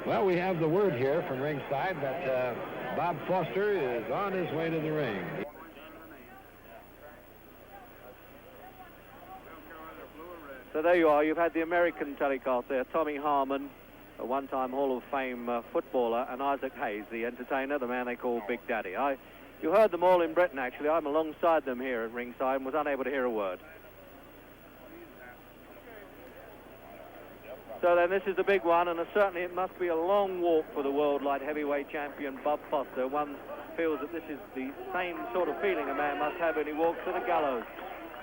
Well, we have the word here from ringside that Bob Foster is on his way to the ring. So there you are. You've had the American telecast there. Tommy Harmon, a one-time Hall of Fame footballer, and Isaac Hayes, the entertainer, the man they call Big Daddy. You heard them all in Britain, actually. I'm alongside them here at ringside and was unable to hear a word. So then this is the big one, and certainly it must be a long walk for the world light heavyweight champion Bob Foster. One feels that this is the same sort of feeling a man must have when he walks to the gallows.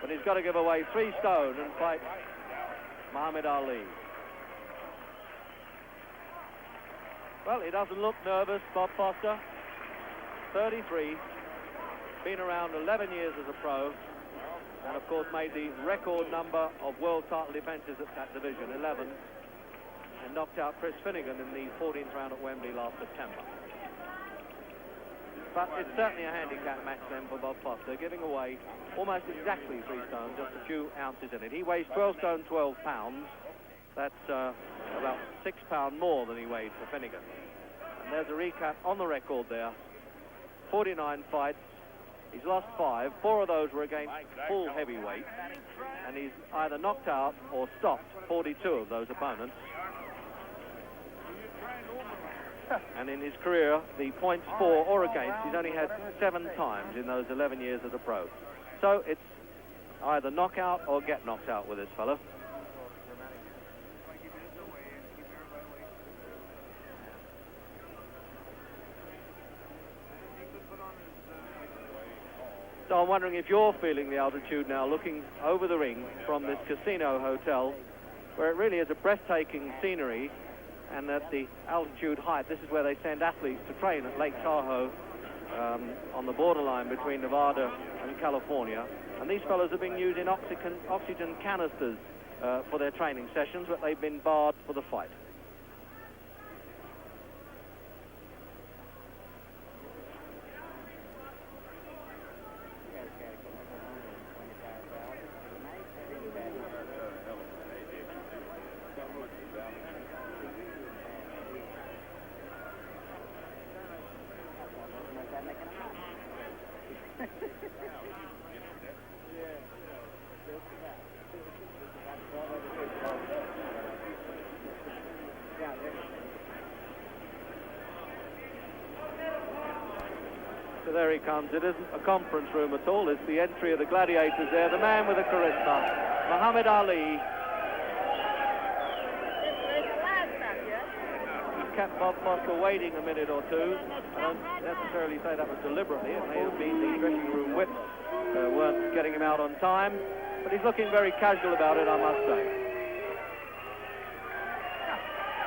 But he's got to give away 3 stone and fight Muhammad Ali. Well, he doesn't look nervous, Bob Foster. 33, been around 11 years as a pro, and of course made the record number of world title defenses at that division, 11, and knocked out Chris Finnegan in the 14th round at Wembley last September. But it's certainly a handicap match then for Bob Foster, giving away almost exactly 3 stones, just a few ounces in it. He weighs 12 stone 12 pounds. That's about 6 pounds more than he weighed for Finnegan. And there's a recap on the record there. 49 fights, he's lost 5. 4 of those were against full heavyweight, and he's either knocked out or stopped 42 of those opponents. And in his career, the points for or against, he's only had 7 times in those 11 years as a pro. So it's either knockout or get knocked out with this fellow. So I'm wondering if you're feeling the altitude now, looking over the ring from this casino hotel, where it really is a breathtaking scenery, and at the altitude height, this is where they send athletes to train at Lake Tahoe, on the borderline between Nevada and California. And these fellows have been using oxygen canisters for their training sessions, but they've been barred for the fight. So there he comes. It isn't a conference room at all. It's the entry of the gladiators there. The man with the charisma, Muhammad Ali. He kept Bob Foster waiting a minute or two. I don't necessarily say that was deliberately. It may have been the dressing room whips weren't getting him out on time. But he's looking very casual about it, I must say.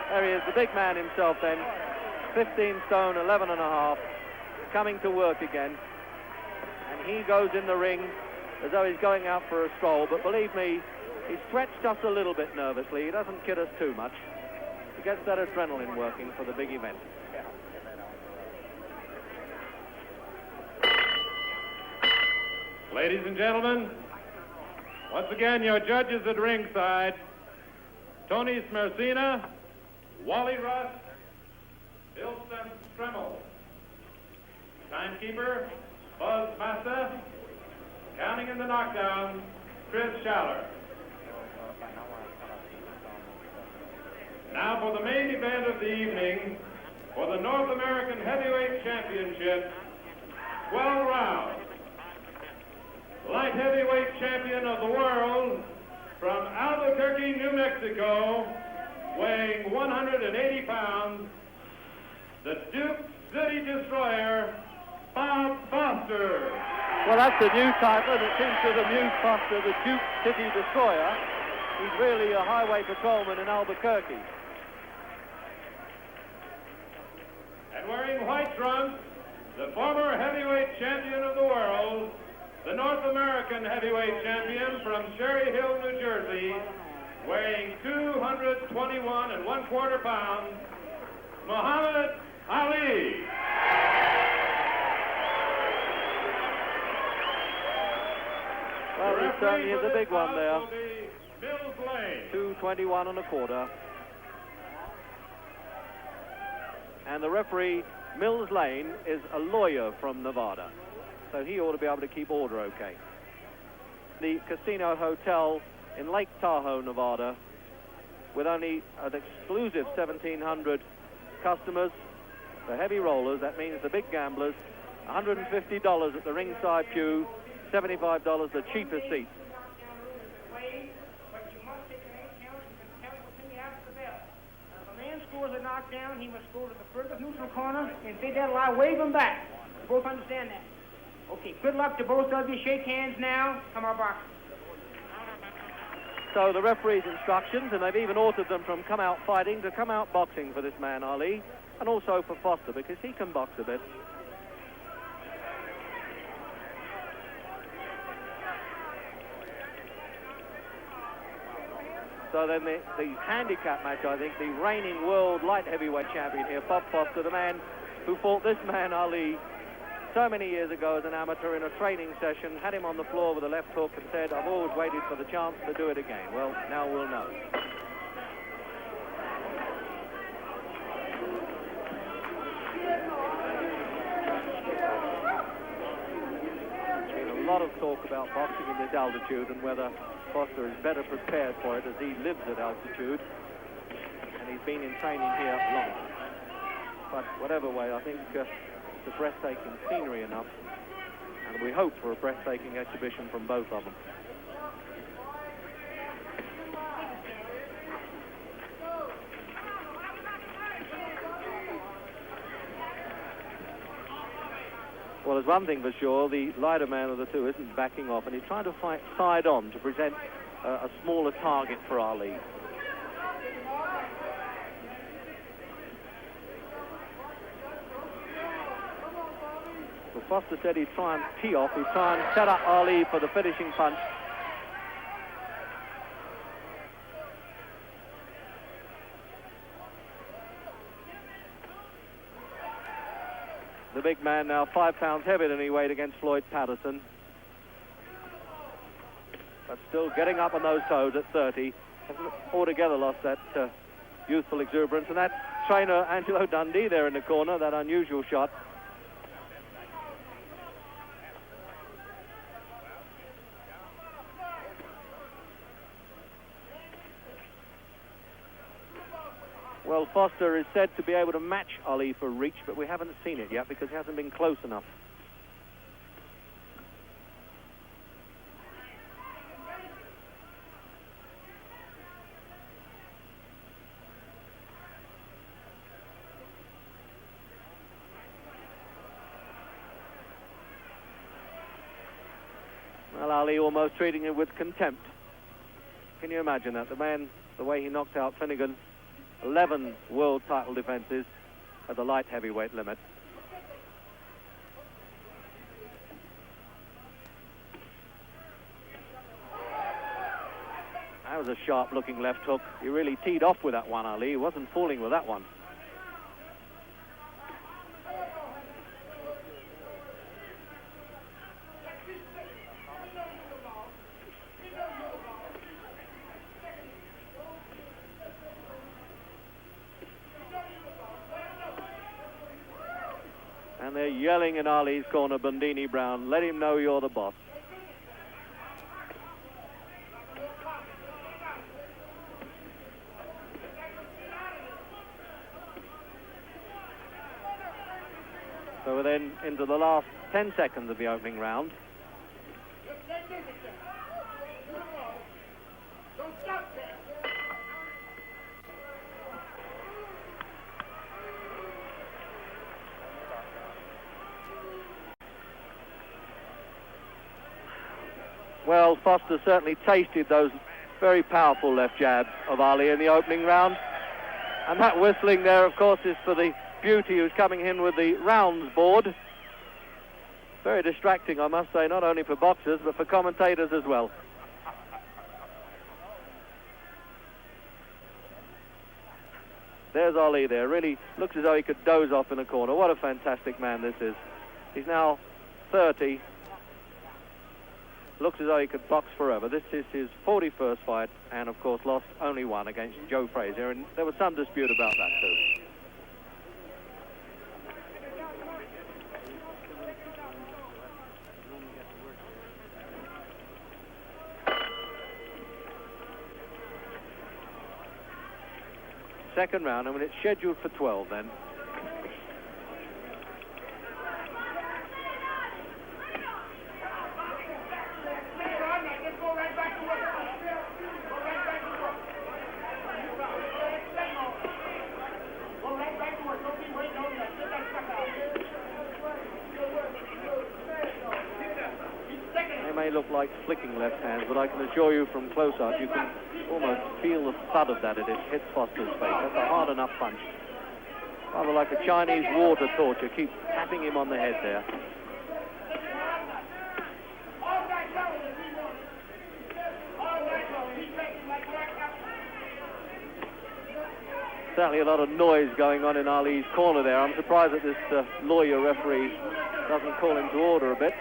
There he is, the big man himself then. 15 stone, 11 and a half. Coming to work again, and he goes in the ring as though he's going out for a stroll, but believe me, he's stretched just a little bit nervously. He doesn't kid us too much. He gets that adrenaline working for the big event. Ladies and gentlemen, once again your judges at ringside, Tony Smersina, Wally Russ, Bill Stremmel. Timekeeper, Buzz Massa. Counting in the knockdown, Chris Schaller. Now for the main event of the evening, for the North American Heavyweight Championship, 12 rounds. Light heavyweight champion of the world from Albuquerque, New Mexico, weighing 180 pounds, the Duke City Destroyer, Bob Foster. Well, that's the new title, and it seems to have amused Foster, the Duke City Destroyer. He's really a highway patrolman in Albuquerque. And wearing white trunks, the former heavyweight champion of the world, the North American heavyweight champion from Cherry Hill, New Jersey, weighing 221 1/4 pounds, Muhammad Ali. Well, it certainly is a big one there. 221 1/4. And the referee, Mills Lane, is a lawyer from Nevada, so he ought to be able to keep order okay. The Casino Hotel in Lake Tahoe, Nevada, with only an exclusive 1,700 customers. The heavy rollers, that means the big gamblers, $150 at the ringside pew, $75 the cheapest seat. Scores a knockdown, he must go to the furthest neutral corner, and if they don't lie, wave him back. You both understand that? Okay, good luck to both of you. Shake hands now. Come on, box. So the referee's instructions, and they've even altered them from come out fighting to come out boxing for this man, Ali, and also for Foster, because he can box a bit. So then the handicap match, I think, the reigning world light heavyweight champion here, Bob Foster, the man who fought this man, Ali, so many years ago as an amateur in a training session, had him on the floor with a left hook and said, I've always waited for the chance to do it again. Well, now we'll know. There's been a lot of talk about boxing in this altitude and whether Foster is better prepared for it as he lives at altitude, and he's been in training here long. But whatever way, I think it's a breathtaking scenery enough, and we hope for a breathtaking exhibition from both of them. Well, there's one thing for sure, the lighter man of the two isn't backing off, and he's trying to fight side on to present a smaller target for Ali. Well, Foster said he'd try and tee off, he'd try and set up Ali for the finishing punch. The big man now 5 pounds heavier than he weighed against Floyd Patterson. But still getting up on those toes at 30. Hasn't altogether lost that youthful exuberance. And that trainer, Angelo Dundee, there in the corner, that unusual shot. Well, Foster is said to be able to match Ali for reach, but we haven't seen it yet because he hasn't been close enough. Well, Ali almost treating him with contempt. Can you imagine that? The man, the way he knocked out Finnegan, 11 world title defenses at the light heavyweight limit. That was a sharp looking left hook. He really teed off with that one, Ali. He wasn't fooling with that one. And they're yelling in Ali's corner, Bundini Brown, let him know you're the boss. So we're then into the last 10 seconds of the opening round. Well, Foster certainly tasted those very powerful left jabs of Ali in the opening round. And that whistling there, of course, is for the beauty who's coming in with the rounds board. Very distracting, I must say, not only for boxers, but for commentators as well. There's Ali there. Really looks as though he could doze off in the corner. What a fantastic man this is. He's now 30. Looks as though he could box forever. This is his 41st fight, and of course lost only one against Joe Frazier, and there was some dispute about that too. second round, and when it's scheduled for 12 then. May look like flicking left hands, but I can assure you from close up, you can almost feel the thud of that as it hits Foster's face. That's a hard enough punch. Rather like a Chinese water torture, keep tapping him on the head there. Certainly a lot of noise going on in Ali's corner there. I'm surprised that this lawyer referee doesn't call him to order a bit.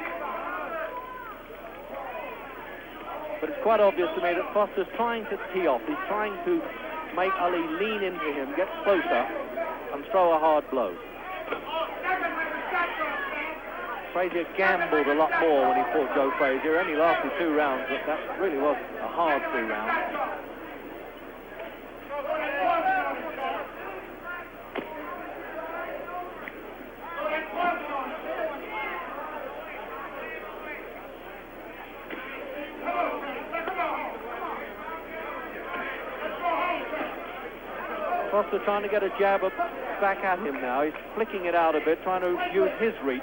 But it's quite obvious to me that Foster's trying to tee off. He's trying to make Ali lean into him, get closer, and throw a hard blow. Frazier gambled a lot more when he fought Joe Frazier. Only lasted 2 rounds, but that really was a hard 2 rounds. Foster trying to get a jab back at him now. He's flicking it out a bit, trying to use his reach.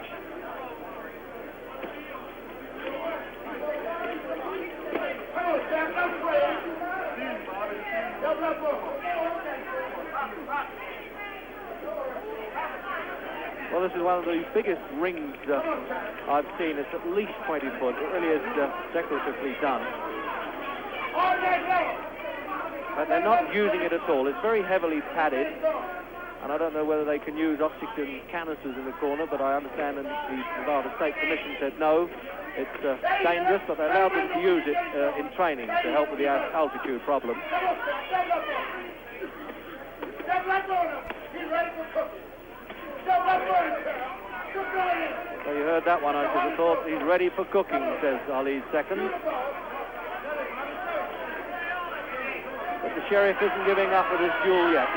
Well, this is one of the biggest rings I've seen. It's at least 20 foot. It really is decoratively done. But they're not using it at all. It's very heavily padded, and I don't know whether they can use oxygen canisters in the corner, but I understand that the Nevada State Commission said no, it's dangerous, but they allowed them to use it in training to help with the altitude problem. So you heard that one, I should have thought. He's ready for cooking, says Ali's second. But the sheriff isn't giving up with this duel yet.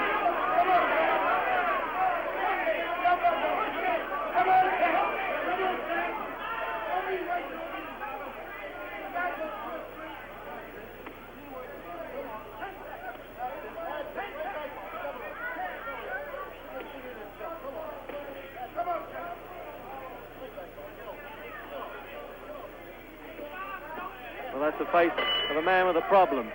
Well, that's the face of a man with a problem.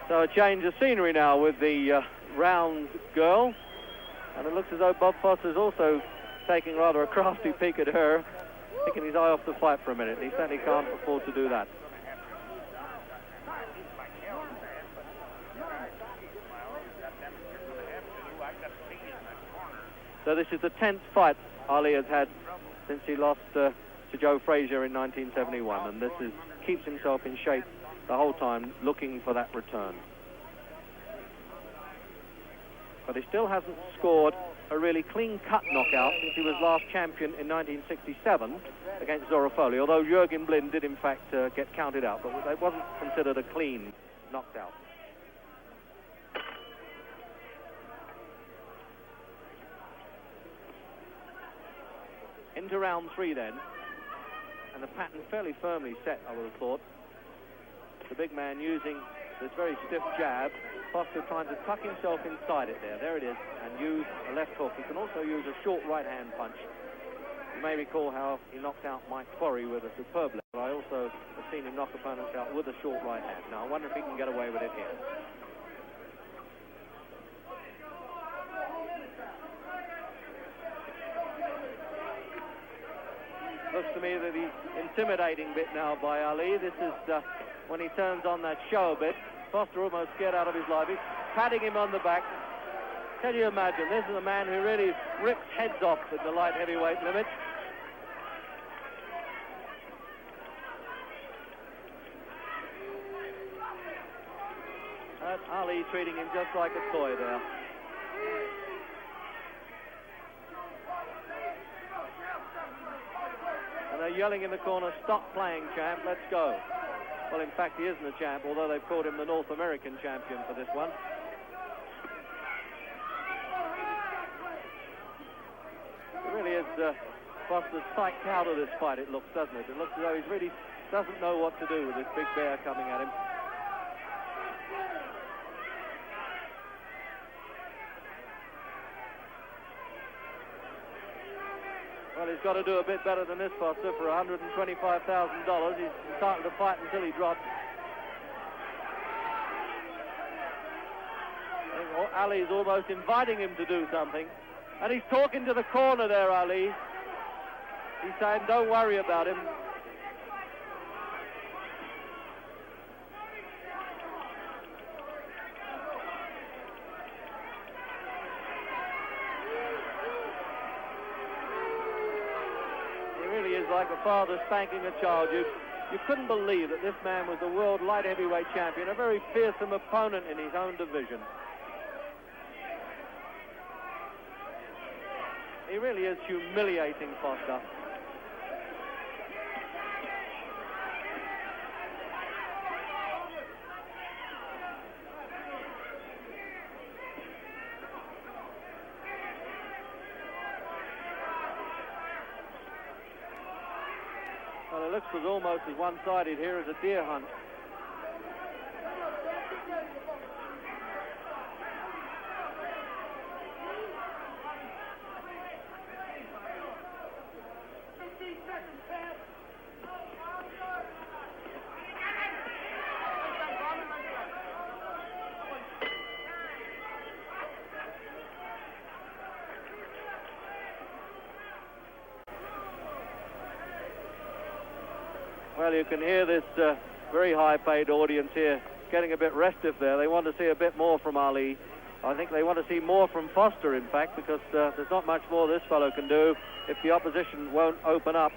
So a change of scenery now with the round girl, and it looks as though Bob Foster's also taking rather a crafty peek at her, taking his eye off the fight for a minute. He certainly can't afford to do that. So this is the 10th fight Ali has had since he lost to Joe Frazier in 1971, and this keeps himself in shape the whole time, looking for that return. But he still hasn't scored a really clean-cut knockout since he was last champion in 1967 against Zorafoli, although Jürgen Blind did in fact get counted out, but it wasn't considered a clean knockout. Into round 3 then, and the pattern fairly firmly set, I would have thought. The big man using this very stiff jab, Foster trying to tuck himself inside it there it is, and use a left hook. He can also use a short right hand punch. You may recall how he knocked out Mike Quarry with a superb left. I also have seen him knock opponents out with a short right hand. Now I wonder if he can get away with it here. Looks to me that the intimidating bit now by Ali. This is when he turns on that show a bit. Foster almost scared out of his life. He's patting him on the back. Can you imagine? This is a man who really rips heads off at the light heavyweight limit. Ali treating him just like a toy there. yelling in the corner, "Stop playing, champ, let's go." Well, in fact, he isn't a champ, although they've called him the North American champion for this one. It really is Foster's psyched out of this fight, it looks, doesn't it? It looks as though he really doesn't know what to do with this big bear coming at him. Well, he's got to do a bit better than this, Foster, for $125,000. He's entitled to fight until he drops. I think Ali's almost inviting him to do something. And he's talking to the corner there, Ali. He's saying, don't worry about him. Like a father spanking a child. You couldn't believe that this man was the world light heavyweight champion, a very fearsome opponent in his own division. He really is humiliating Foster. Well, it looks as almost as one-sided here as a deer hunt. Well, you can hear this very high-paid audience here getting a bit restive there. They want to see a bit more from Ali. I think they want to see more from Foster, in fact, because there's not much more this fellow can do if the opposition won't open up.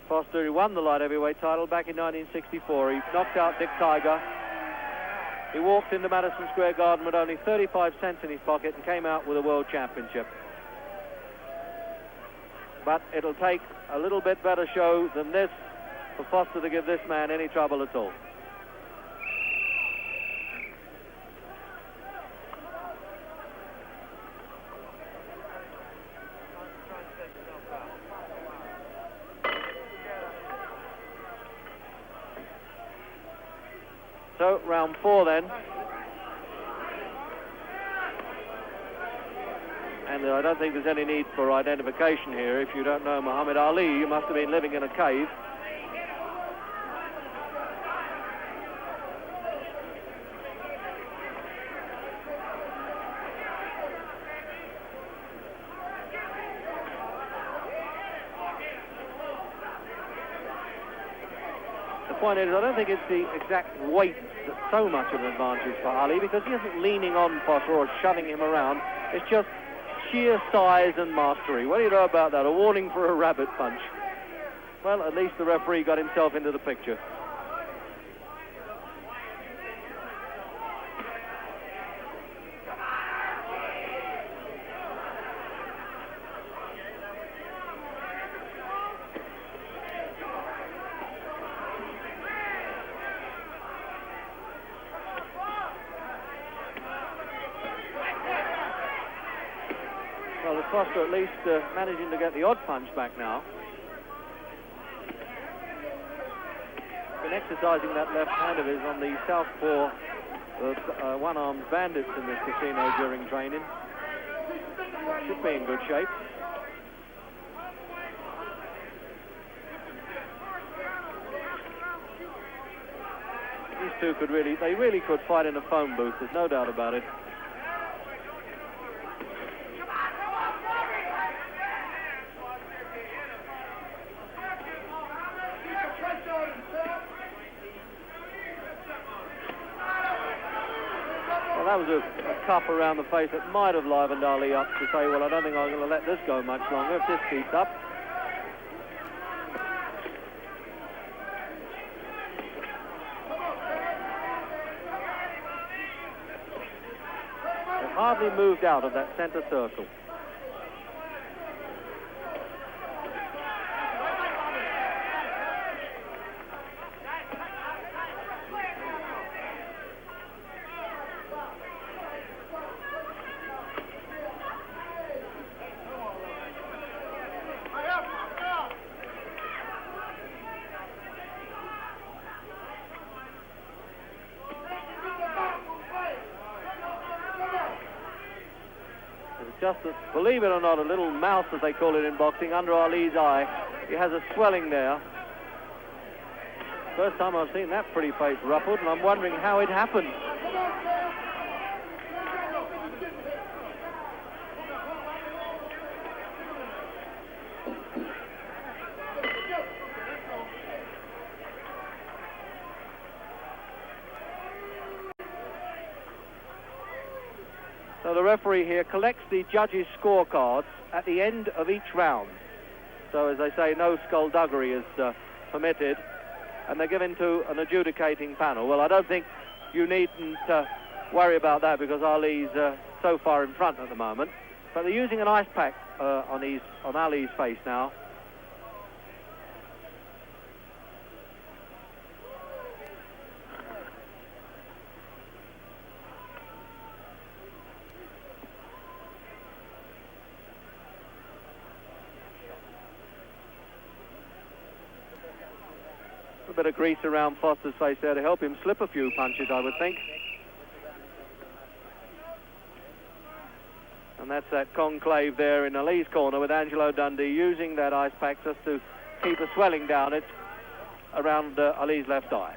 Foster, who won the light heavyweight title back in 1964. He knocked out Dick Tiger. He walked into Madison Square Garden with only 35 cents in his pocket and came out with a world championship. But it'll take a little bit better show than this for Foster to give this man any trouble at all. So, round 4 then. And I don't think there's any need for identification here. If you don't know Muhammad Ali, you must have been living in a cave. The point is, I don't think it's the exact weight that's so much of an advantage for Ali, because he isn't leaning on Foster or shoving him around. It's just sheer size and mastery. What do you know about that? A warning for a rabbit punch. Well, at least the referee got himself into the picture. Foster at least managing to get the odd punch back now. Been exercising that left hand of his on the southpaw one-armed bandits in this casino during training. Should be in good shape. These two could really could fight in a phone booth, there's no doubt about it. That was a cuff around the face that might have livened Ali up to say, well, I don't think I'm going to let this go much longer if this keeps up. hardly moved out of that centre circle. Just, believe it or not, a little mouse, as they call it in boxing, under Ali's eye. He has a swelling there. First time I've seen that pretty face ruffled, and I'm wondering how it happened. So the referee here collects the judges' scorecards at the end of each round. So, as they say, no skullduggery is permitted, and they're given to an adjudicating panel. Well, I don't think you needn't worry about that because Ali's so far in front at the moment. But they're using an ice pack on Ali's face now. A bit of grease around Foster's face there to help him slip a few punches, I would think. And that's that conclave there in Ali's corner with Angelo Dundee using that ice pack just to keep the swelling down it around Ali's left eye.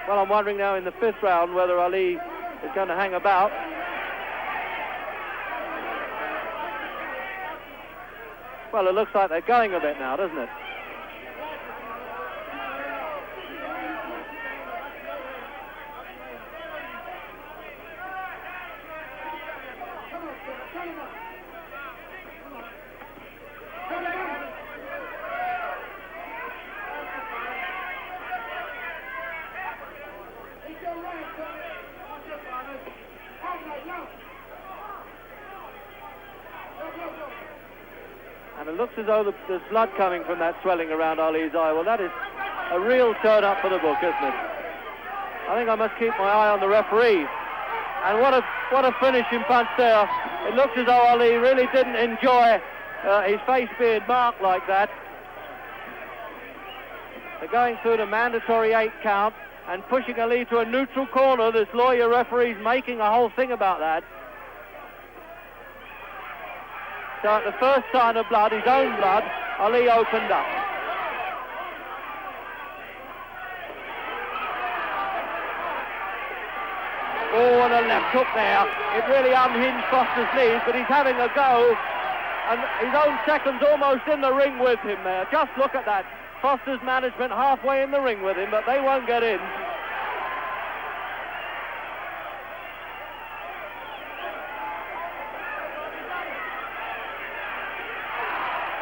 Well, I'm wondering now in the fifth round whether Ali is going to hang about. Well, it looks like they're going a bit now, doesn't it? And it looks as though there's blood coming from that swelling around Ali's eye. Well, that is a real turn up for the book, isn't it? I think I must keep my eye on the referee. And what a finishing punch there. It looks as though Ali really didn't enjoy his face being marked like that. They're going through the mandatory 8 count and pushing Ali to a neutral corner. This lawyer referee's making a whole thing about that. So at the first sign of blood, his own blood, Ali opened up. Oh, and a left hook there. It really unhinged Foster's knees, but he's having a go. And his own second's almost in the ring with him there. Just look at that. Foster's management halfway in the ring with him, but they won't get in.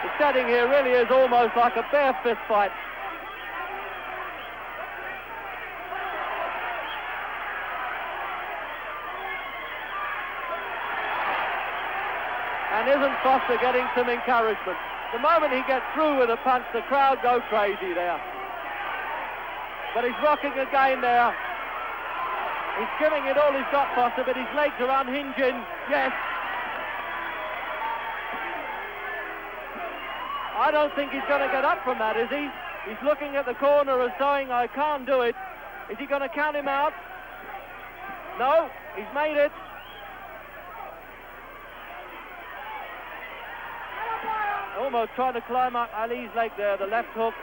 The setting here really is almost like a bare fist fight. And isn't Foster getting some encouragement? The moment he gets through with a punch, the crowd go crazy there. But he's rocking again there. He's giving it all he's got, Foster, but his legs are unhinging. Yes. I don't think he's going to get up from that, is he? He's looking at the corner as saying, I can't do it. Is he going to count him out? No, he's made it. Almost trying to climb up Ali's leg there, the left hook.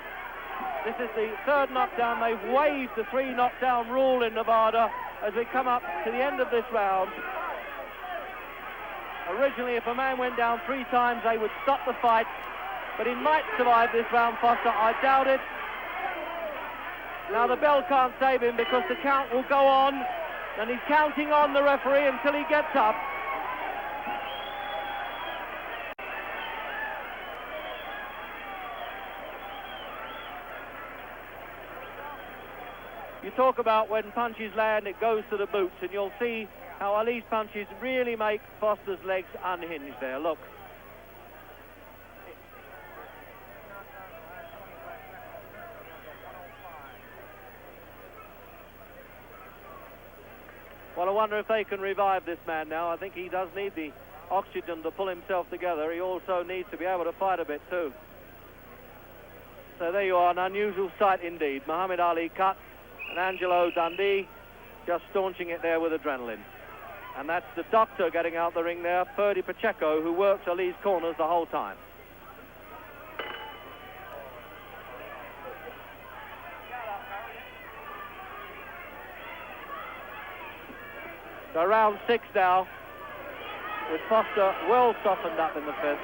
This is the third knockdown. They've waived the 3 knockdown rule in Nevada as we come up to the end of this round. Originally, if a man went down 3 times, they would stop the fight. But he might survive this round, Foster. I doubt it. Now the bell can't save him because the count will go on. And he's counting on the referee until he gets up. You talk about when punches land, it goes to the boots, and you'll see how Ali's punches really make Foster's legs unhinged there. Look. Well, I wonder if they can revive this man now. I think he does need the oxygen to pull himself together. He also needs to be able to fight a bit too. So there you are, an unusual sight indeed. Muhammad Ali cut, and Angelo Dundee just staunching it there with adrenaline. And that's the doctor getting out the ring there, Ferdy Pacheco, who works Ali's corners the whole time. So round 6 now, with Foster well softened up in the fifth.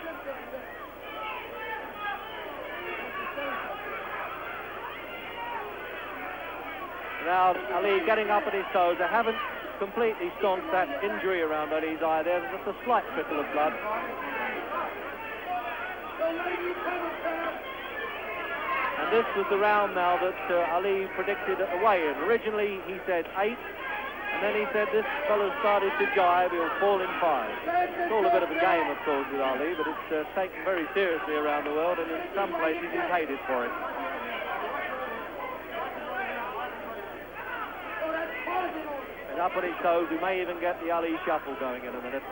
Now Ali getting up at his toes. They haven't completely staunched that injury around Ali's eye there. There's just a slight trickle of blood. And this was the round now that Ali predicted at the weigh-in. Originally he said 8. And then he said this fellow started to jive, he'll fall in 5. It's all a bit of a game, of course, with Ali, but it's taken very seriously around the world, and in some places he's hated for it. And up on his toes, we may even get the Ali shuffle going in a minute.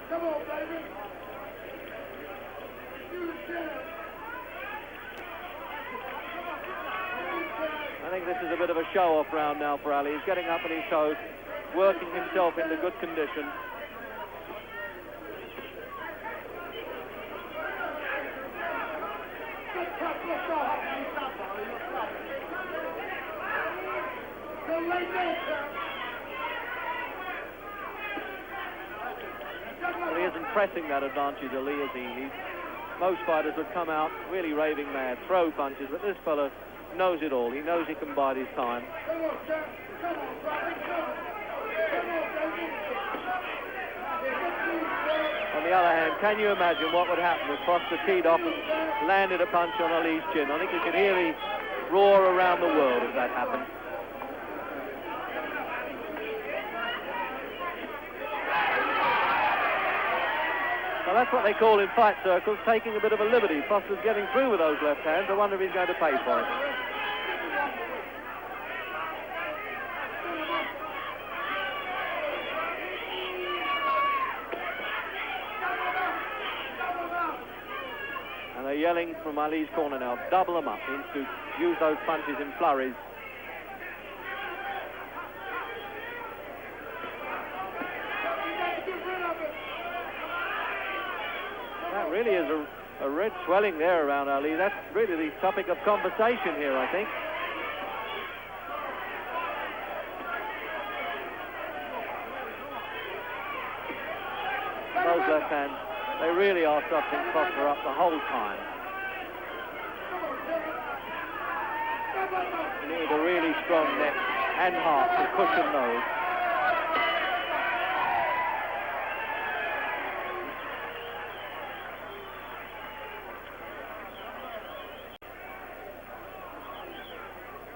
Come on, baby. I think this is a bit of a show-off round now for Ali. He's getting up on his toes, working himself into good condition. Well, he isn't pressing that advantage, Ali, is he? Most fighters would come out really raving mad, throw punches, but this fellow knows it all. He knows he can bide his time. On the other hand, can you imagine what would happen if Foster teed off and landed a punch on Ali's chin? I think you could hear the roar around the world if that happened. Well, that's what they call in fight circles taking a bit of a liberty. Foster's getting through with those left hands. I wonder if he's going to pay for it. And they're yelling from Ali's corner now, double them up. He needs to use those punches in flurries. That really is a red swelling there around Ali. That's really the topic of conversation here, I think. Those left hands, they really are softening Foster up the whole time. You need a really strong neck and heart to cushion those.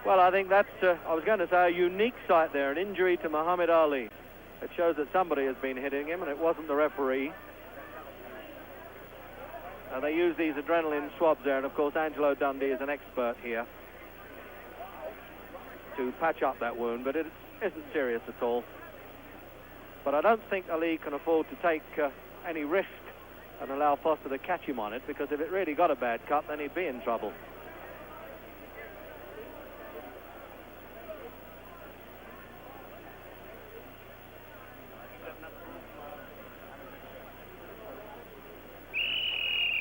Well, I think that's, I was going to say, a unique sight there, an injury to Muhammad Ali. It shows that somebody has been hitting him, and it wasn't the referee. They use these adrenaline swabs there, and of course Angelo Dundee is an expert here to patch up that wound, but it isn't serious at all. But I don't think Ali can afford to take any risk and allow Foster to catch him on it, because if it really got a bad cut, then he'd be in trouble.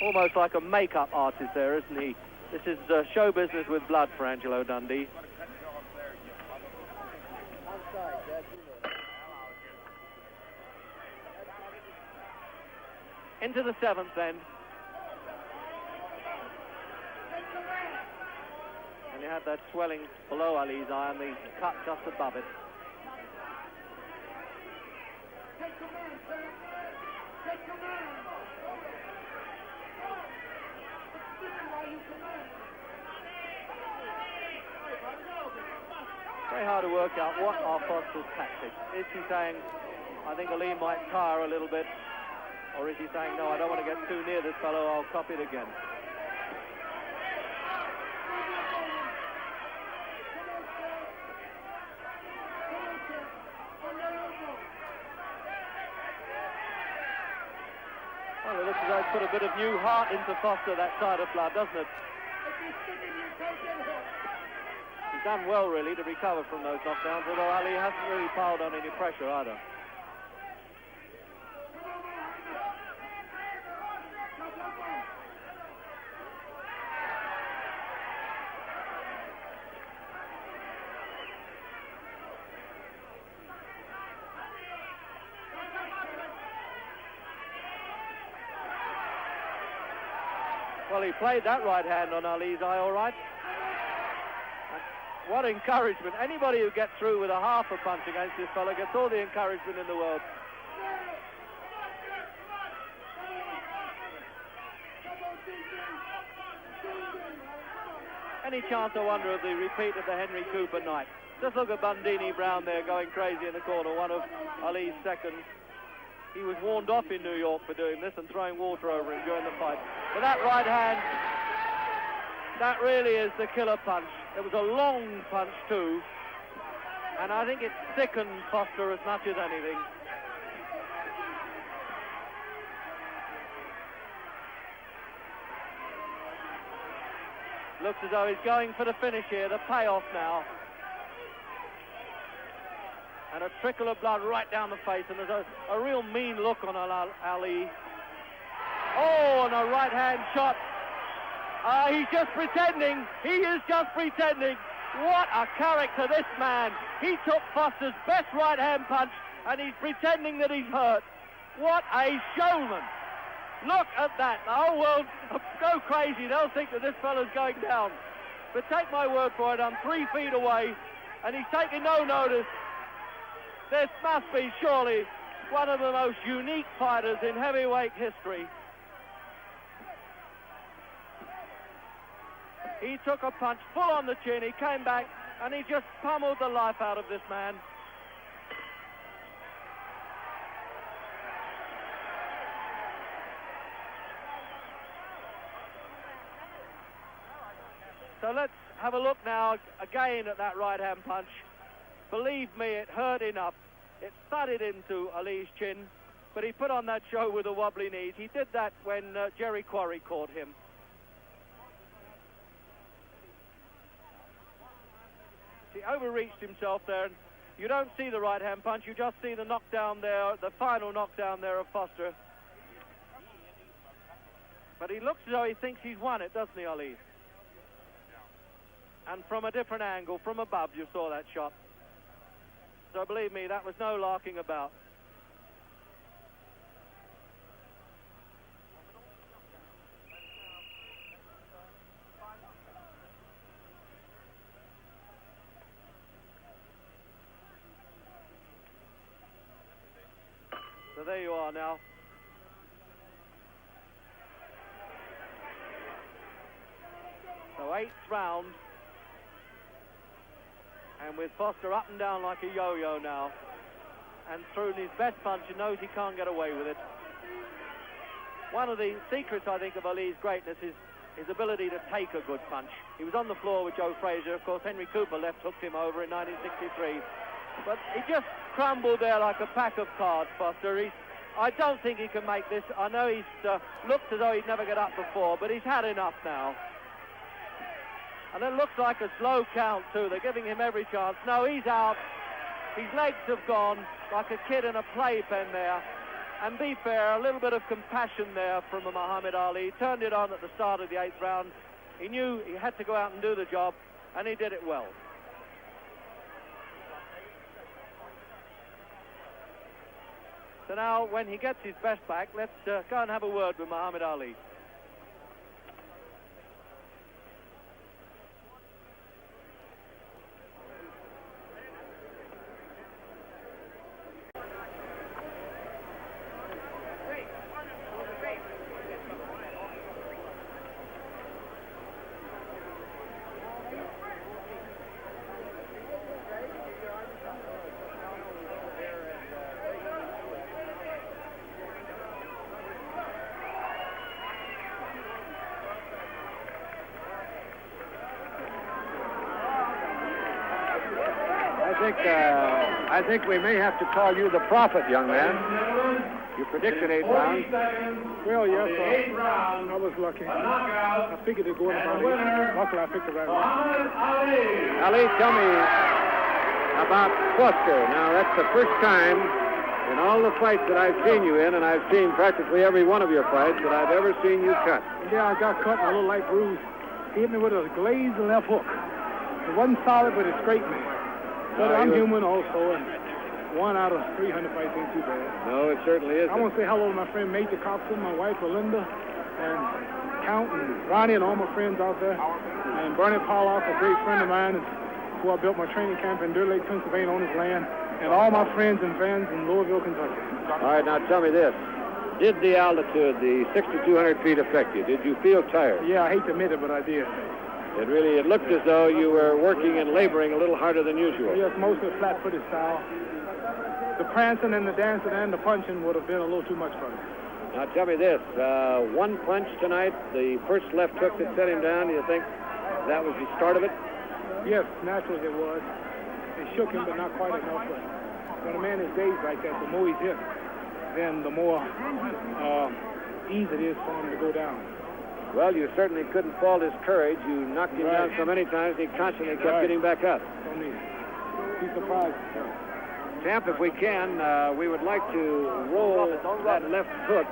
Almost like a makeup artist there, isn't he? This is show business with blood for Angelo Dundee. Into the 7th then. And you have that swelling below Ali's eye and the cut just above it. Very hard to work out what are Foster's tactics. Is he saying, I think Ali might tire a little bit, or is he saying, no, I don't want to get too near this fellow, I'll copy it again? Well, it looks as though it's put a bit of new heart into Foster, that side of blood, doesn't it? He's done well, really, to recover from those knockdowns, although Ali hasn't really piled on any pressure either. Well, he played that right hand on Ali's eye all right. What encouragement. Anybody who gets through with a half a punch against this fellow gets all the encouragement in the world. Any chance, I wonder, of the repeat of the Henry Cooper night? Just look at Bundini Brown there going crazy in the corner, one of Ali's seconds. He was warned off in New York for doing this and throwing water over him during the fight. But that right hand, that really is the killer punch. It was a long punch too, and I think it sickened Foster as much as anything. Looks as though he's going for the finish here, the payoff now. And a trickle of blood right down the face, and there's a real mean look on Ali. Oh, and a right-hand shot. He's just pretending. He is just pretending. What a character, this man. He took Foster's best right-hand punch, and he's pretending that he's hurt. What a showman. Look at that. The whole world go crazy. They'll think that this fellow's going down. But take my word for it, I'm 3 feet away, and he's taking no notice. This must be surely one of the most unique fighters in heavyweight history. He took a punch full on the chin, he came back, and he just pummeled the life out of this man. So let's have a look now again at that right-hand punch. Believe me, it hurt enough. It thudded into Ali's chin, but he put on that show with the wobbly knees. He did that when Jerry Quarry caught him. He overreached himself there, and you don't see the right-hand punch, you just see the knockdown there, the final knockdown there of Foster. But he looks as though he thinks he's won it, doesn't he, Ali? And from a different angle, from above, you saw that shot. So believe me, that was no larking about. So there you are now. So 8th round. And with Foster up and down like a yo-yo now, and through his best punch, he knows he can't get away with it. One of the secrets, I think, of Ali's greatness is his ability to take a good punch. He was on the floor with Joe Frazier. Of course, Henry Cooper left-hooked him over in 1963. But he just crumbled there like a pack of cards, Foster. I don't think he can make this. I know he's looked as though he'd never get up before, but he's had enough now. And it looks like a slow count, too. They're giving him every chance. No, he's out. His legs have gone like a kid in a playpen there. And be fair, a little bit of compassion there from Muhammad Ali. He turned it on at the start of the 8th round. He knew he had to go out and do the job, and he did it well. So now, when he gets his best back, let's go and have a word with Muhammad Ali. I think we may have to call you the prophet, young man. You predicted 8 rounds. Well, yes, I was lucky. I figured it'd go in about 8. Luckily, I picked the right one. Ali, tell me about Foster. Now, that's the first time in all the fights that I've seen you in, and I've seen practically every one of your fights, that I've ever seen you cut. Yeah, I got cut and a little light bruise. He hit me with a glazed left hook. It wasn't solid, but it straightened me. But I'm human also, and 1 out of 300 fights ain't too bad. No, it certainly isn't. I want to say hello to my friend Major Coxon, my wife Belinda, and Count and Ronnie and all my friends out there. And Bernie Pollock, a great friend of mine, who I built my training camp in Deer Lake, Pennsylvania on his land. And all my friends and fans in Louisville, Kentucky. All right, now tell me this. Did the altitude, the 6,200 feet, affect you? Did you feel tired? Yeah, I hate to admit it, but I did. It looked as though you were working and laboring a little harder than usual. Yes, mostly flat-footed style. The prancing and the dancing and the punching would have been a little too much for me. Now tell me this, one punch tonight, the first left hook that set him down, do you think that was the start of it? Yes, naturally it was. It shook him, but not quite enough. But when a man is dazed like that, the more he's hit, then the more easy it is for him to go down. Well, you certainly couldn't fault his courage. You knocked him down so many times, he constantly kept getting back up. Don't need be surprised. Champ, if we can, we would like to roll that left hook.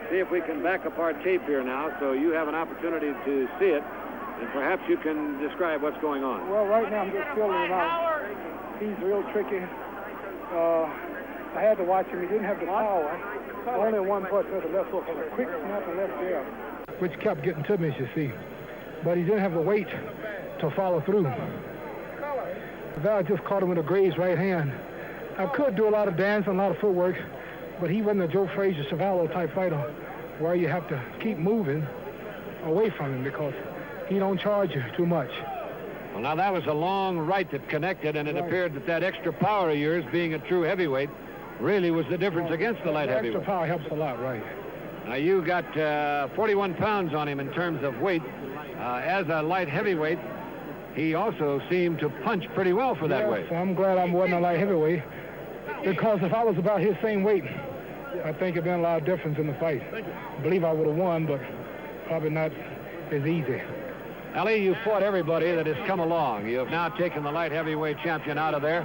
See if we can back up our tape here now, so you have an opportunity to see it, and perhaps you can describe what's going on. Well, right now I'm just feeling him out. He's real tricky. I had to watch him. He didn't have the power. Only one punch with the left hook, a quick snap and left jab, which kept getting to me, as you see. But he didn't have the weight to follow through. Val just caught him with a grazed right hand. I could do a lot of dancing, a lot of footwork, but he wasn't a Joe Frazier, Savallo type fighter where you have to keep moving away from him because he don't charge you too much. Well, now that was a long right that connected, and it appeared that extra power of yours, being a true heavyweight, really was the difference against the light heavyweight. Extra power helps a lot, right. Now, you got 41 pounds on him in terms of weight. As a light heavyweight, he also seemed to punch pretty well for that weight. So I'm glad I wasn't a light heavyweight, because if I was about his same weight, I think it'd been a lot of difference in the fight. I believe I would have won, but probably not as easy. Ali, you fought everybody that has come along. You have now taken the light heavyweight champion out of there.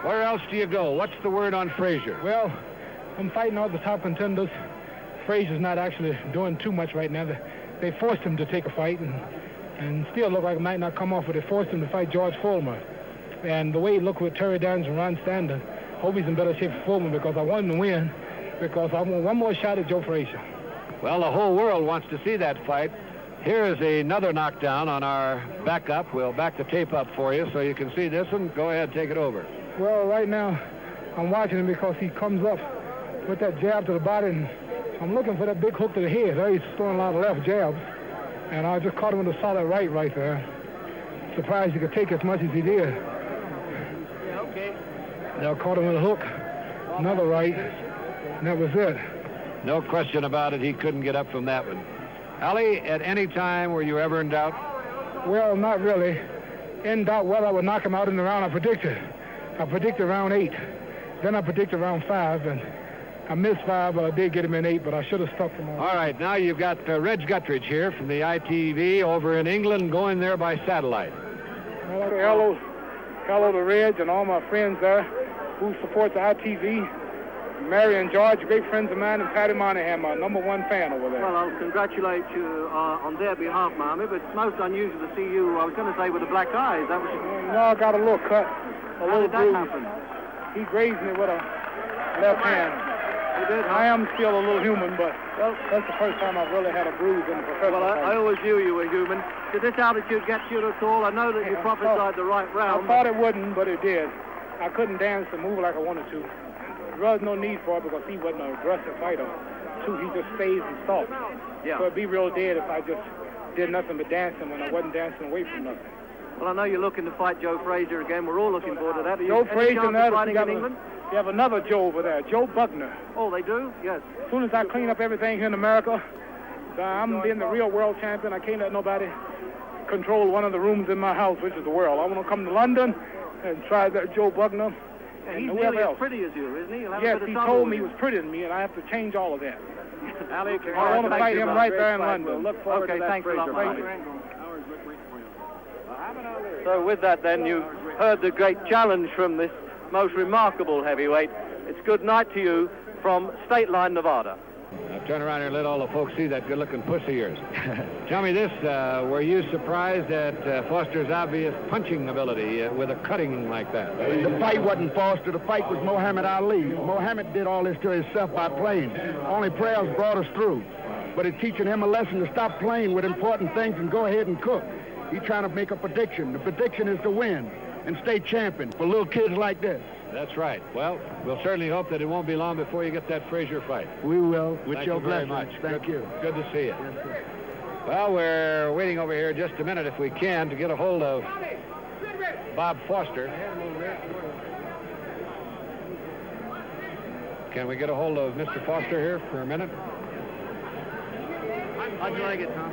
Where else do you go? What's the word on Frazier? Well, I'm fighting all the top contenders. Frazier's not actually doing too much right now. They forced him to take a fight and still look like it might not come off, but they forced him to fight George Foreman. And the way he looked with Terry Downs and Ron Stander, hope he's in better shape for Foreman, because I want him to win, because I want one more shot at Joe Frazier. Well, the whole world wants to see that fight. Here is another knockdown on our backup. We'll back the tape up for you so you can see this one. Go ahead, take it over. Well, right now, I'm watching him because he comes up with that jab to the body, and I'm looking for that big hook to the head. He's throwing a lot of left jabs, and I just caught him with a solid right there. Surprised he could take as much as he did. I caught him with a hook, another right, and that was it. No question about it, he couldn't get up from that one. Ali, at any time were you ever in doubt? Well, not really. In doubt whether I would knock him out in the round I predicted. I predicted round 8. Then I predicted round 5, and I missed 5, but I did get him in 8, but I should have stuck him on. All right, now you've got Reg Guttridge here from the ITV over in England, going there by satellite. Well, hello to Reg and all my friends there who support the ITV. Mary and George, great friends of mine, and Patty Monahan, my #1 fan over there. Well, I'll congratulate you on their behalf, Marmy, but it's most unusual to see you, I was going to say, with the black eyes. That was... No, I got a little cut, a little bruise. How did that happen? He grazed me with a left hand. He did? I am still a little human, but that's the first time I've really had a bruise in the professional fight. I always knew you were human. Did this altitude get you at all? I know that you prophesied the right round. I thought it wouldn't, but it did. I couldn't dance and move like I wanted to. There was no need for it because he wasn't an aggressive fighter. Too, he just stays and stalks. Yeah. So it'd be real dead if I just did nothing but dancing when I wasn't dancing away from nothing. Well, I know you're looking to fight Joe Frazier again. We're all looking forward to that. Joe Frazier and others, fighting in England? You have another Joe over there, Joe Buckner. Oh, they do? Yes. As soon as I clean up everything here in America, I'm being the real world champion. I can't let nobody control one of the rooms in my house, which is the world. I want to come to London and tried that Joe Buckner. And he's whoever nearly as else. pretty as you, isn't he? He'll have a Yes, bit of he trouble told with me he you. was prettier than me, and I have to change all of that. Ali, I want to fight him right there in London. We'll look forward Okay, to that thanks a lot, Frazier Mike. fight. So with that then, you heard the great challenge from this most remarkable heavyweight. It's good night to you from Stateline, Nevada. Now turn around here and let all the folks see that good-looking puss of yours. Tell me this, were you surprised at Foster's obvious punching ability with a cutting like that? The fight wasn't Foster. The fight was Muhammad Ali. Muhammad did all this to himself by playing. Only prayers brought us through. But it's teaching him a lesson to stop playing with important things and go ahead and cook. He's trying to make a prediction. The prediction is to win and stay champion for little kids like this. That's right. Well, we'll certainly hope that it won't be long before you get that Frazier fight. We will, with Thank your you very blessings. much. Thank you. Good to see you. Yes, sir. Well, we're waiting over here just a minute, if we can, to get a hold of Bob Foster. Can we get a hold of Mr. Foster here for a minute? How'd you like it, Tom?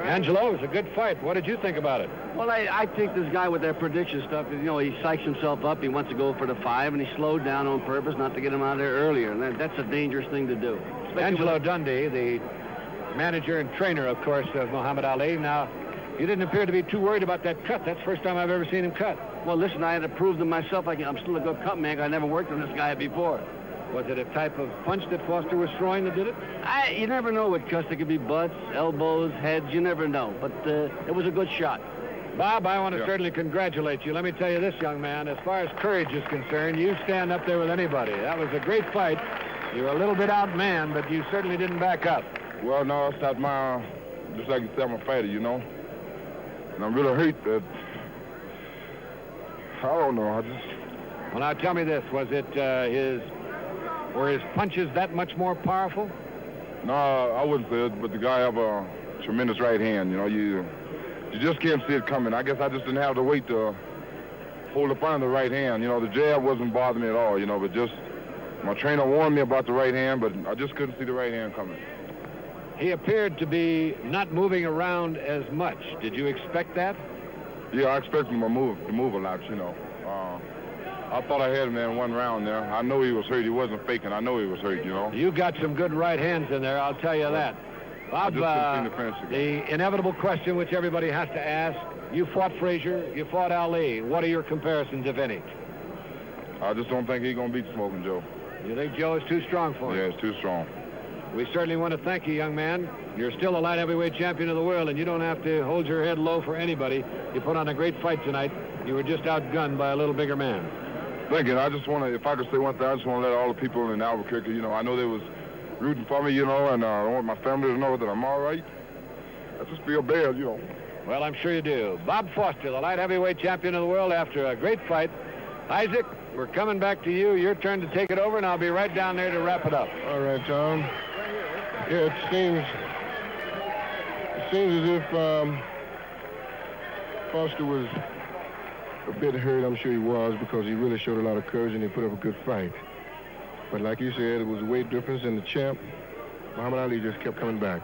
Angelo, it was a good fight. What did you think about it? Well, I think this guy with that prediction stuff, he psychs himself up. He wants to go for the 5, and he slowed down on purpose not to get him out of there earlier. And that's a dangerous thing to do. Angelo Dundee, the manager and trainer, of course, of Muhammad Ali. Now, you didn't appear to be too worried about that cut. That's the first time I've ever seen him cut. Well, listen, I had to prove to myself I'm still a good cut man. I never worked on this guy before. Was it a type of punch that Foster was throwing that did it? You never know with cuts. It could be butts, elbows, heads. You never know. But it was a good shot. Bob, I want to certainly congratulate you. Let me tell you this, young man. As far as courage is concerned, you stand up there with anybody. That was a great fight. You were a little bit outmanned, but you certainly didn't back up. Well, no, it's not my, just like you said, I'm a fighter, you know. And I'm really hurt that, I don't know, Well, now tell me this. Was it were his punches that much more powerful? No, I wouldn't say it, but the guy have a tremendous right hand, you know. You just can't see it coming. I guess I just didn't have the weight to hold up on the right hand. You know, the jab wasn't bothering me at all, you know, but just my trainer warned me about the right hand, but I just couldn't see the right hand coming. He appeared to be not moving around as much. Did you expect that? Yeah, I expected him to move a lot, you know. I thought I had him there in one round there. I know he was hurt. He wasn't faking. I know he was hurt, you know. You got some good right hands in there, I'll tell you that. Bob, the inevitable question which everybody has to ask, you fought Frazier, you fought Ali. What are your comparisons, if any? I just don't think he's going to beat Smoking Joe. You think Joe is too strong for him? Yeah, it's too strong. We certainly want to thank you, young man. You're still a light heavyweight champion of the world, and you don't have to hold your head low for anybody. You put on a great fight tonight. You were just outgunned by a little bigger man. Thank you. I just want to, if I could say one thing, I just want to let all the people in Albuquerque, you know, I know they was rooting for me, you know, and I want my family to know that I'm all right. I just feel bad, you know. Well, I'm sure you do. Bob Foster, the light heavyweight champion of the world after a great fight. Isaac, we're coming back to you. Your turn to take it over, and I'll be right down there to wrap it up. All right, Tom. Yeah, it seems as if Foster was a bit hurt. I'm sure he was, because he really showed a lot of courage and he put up a good fight. But like you said, it was a weight difference, and the champ, Muhammad Ali, just kept coming back.